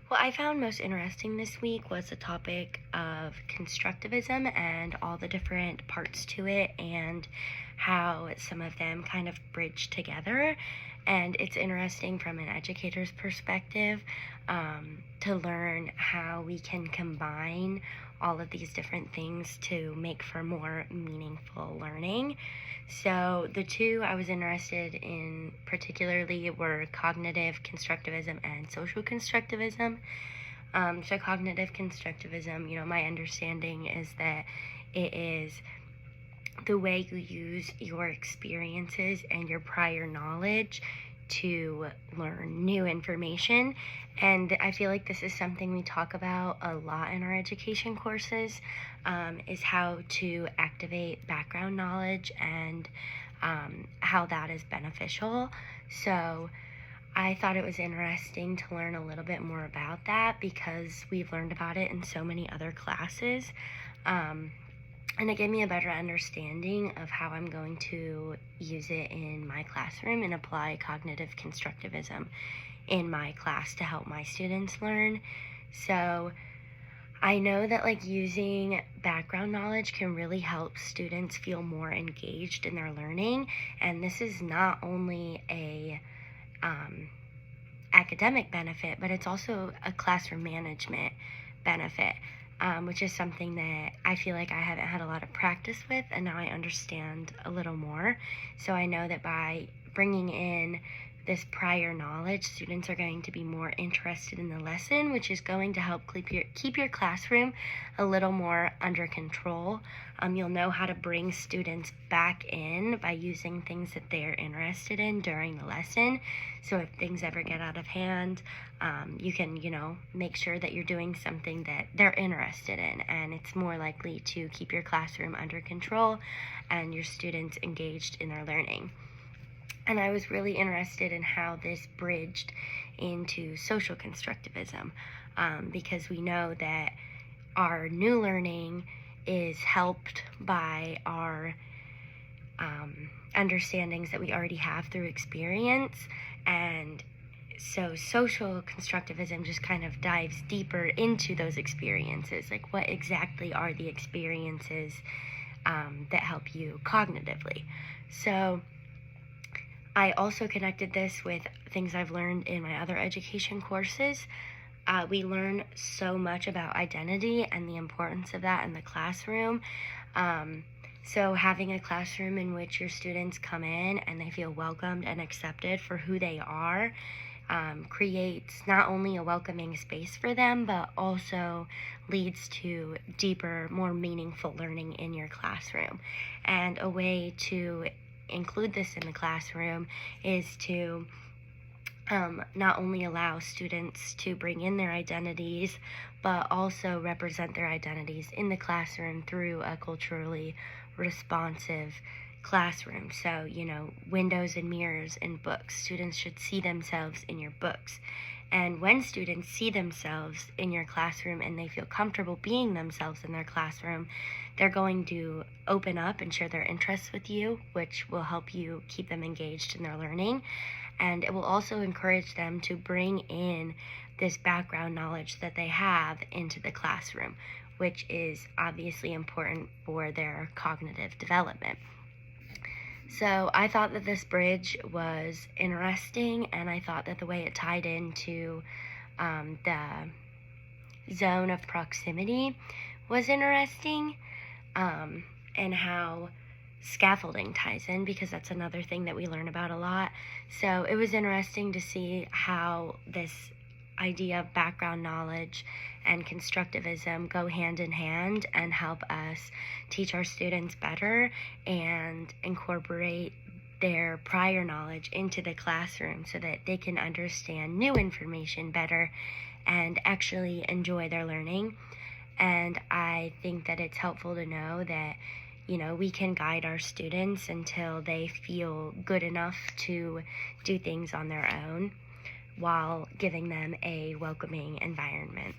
What I found most interesting this week was the topic of constructivism and all the different parts to it and how some of them kind of bridge together. And it's interesting from an educator's perspective to learn how we can combine all of these different things to make for more meaningful learning. So the two I was interested in particularly were cognitive constructivism and social constructivism. So cognitive constructivism, my understanding is that it is the way you use your experiences and your prior knowledge to learn new information. And I feel like this is something we talk about a lot in our education courses, is how to activate background knowledge and how that is beneficial. So I thought it was interesting to learn a little bit more about that because we've learned about it in so many other classes. And it gave me a better understanding of how I'm going to use it in my classroom and apply cognitive constructivism in my class to help my students learn. So I know that using background knowledge can really help students feel more engaged in their learning. And this is not only a academic benefit, but it's also a classroom management benefit. Which is something that I feel like I haven't had a lot of practice with, and now I understand a little more. So I know that by bringing in this prior knowledge, students are going to be more interested in the lesson, which is going to help keep your classroom a little more under control. You'll know how to bring students back in by using things that they're interested in during the lesson. So if things ever get out of hand, you can, make sure that you're doing something that they're interested in, and it's more likely to keep your classroom under control and your students engaged in their learning. And I was really interested in how this bridged into social constructivism, because we know that our new learning is helped by our understandings that we already have through experience. And so social constructivism just kind of dives deeper into those experiences. Like, what exactly are the experiences that help you cognitively? So I also connected this with things I've learned in my other education courses. We learn so much about identity and the importance of that in the classroom. So having a classroom in which your students come in and they feel welcomed and accepted for who they are creates not only a welcoming space for them, but also leads to deeper, more meaningful learning in your classroom. And a way to include this in the classroom is to not only allow students to bring in their identities, but also represent their identities in the classroom through a culturally responsive classroom. So, windows and mirrors in books. Students should see themselves in your books. And when students see themselves in your classroom and they feel comfortable being themselves in their classroom, they're going to open up and share their interests with you, which will help you keep them engaged in their learning. And it will also encourage them to bring in this background knowledge that they have into the classroom, which is obviously important for their cognitive development. So I thought that this bridge was interesting, and I thought that the way it tied into the zone of proximity was interesting, and how scaffolding ties in, because that's another thing that we learn about a lot. So it was interesting to see how this idea of background knowledge and constructivism go hand in hand and help us teach our students better and incorporate their prior knowledge into the classroom so that they can understand new information better and actually enjoy their learning. And I think that it's helpful to know that we can guide our students until they feel good enough to do things on their own while giving them a welcoming environment.